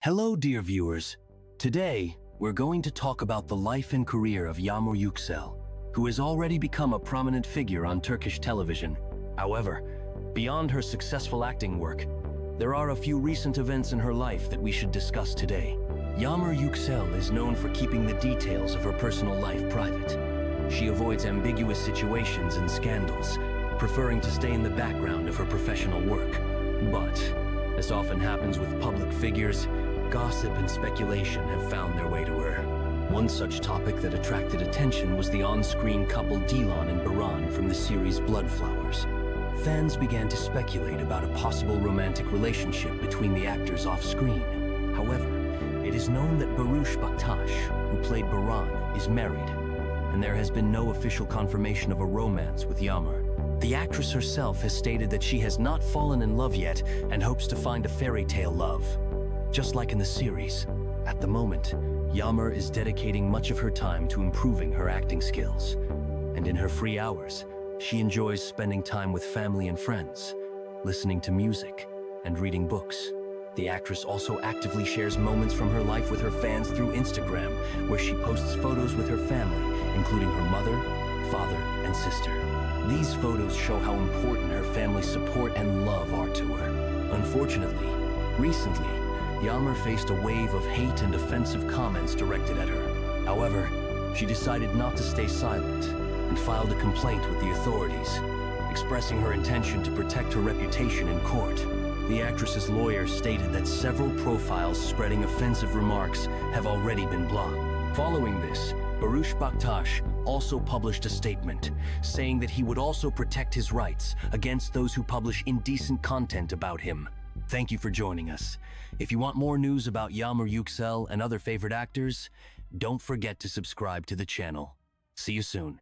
Hello, dear viewers. Today, we're going to talk about the life and career of Yagmur Yuksel, who has already become a prominent figure on Turkish television. However, beyond her successful acting work, there are a few recent events in her life that we should discuss today. Yamur Yuksel is known for keeping the details of her personal life private. She avoids ambiguous situations and scandals, preferring to stay in the background of her professional work. But, as often happens with public figures, gossip and speculation have found their way to her. One such topic that attracted attention was the on-screen couple Dilan and Baran from the series Bloodflowers. Fans began to speculate about a possible romantic relationship between the actors off-screen. However, it is known that Baktas, who played Baran, is married, and there has been no official confirmation of a romance with Yamur. The actress herself has stated that she has not fallen in love yet and hopes to find a fairy tale love. Just like in the series, at the moment, Yamur is dedicating much of her time to improving her acting skills. And in her free hours, she enjoys spending time with family and friends, listening to music, and reading books. The actress also actively shares moments from her life with her fans through Instagram, where she posts photos with her family, including her mother, father, and sister. These photos show how important her family's support and love are to her. Unfortunately, recently, Yamur faced a wave of hate and offensive comments directed at her. However, she decided not to stay silent and filed a complaint with the authorities, expressing her intention to protect her reputation in court. The actress's lawyer stated that several profiles spreading offensive remarks have already been blocked. Following this, Baktas also published a statement saying that he would also protect his rights against those who publish indecent content about him. Thank you for joining us. If you want more news about Yagmur Yuksel and other favorite actors, don't forget to subscribe to the channel. See you soon.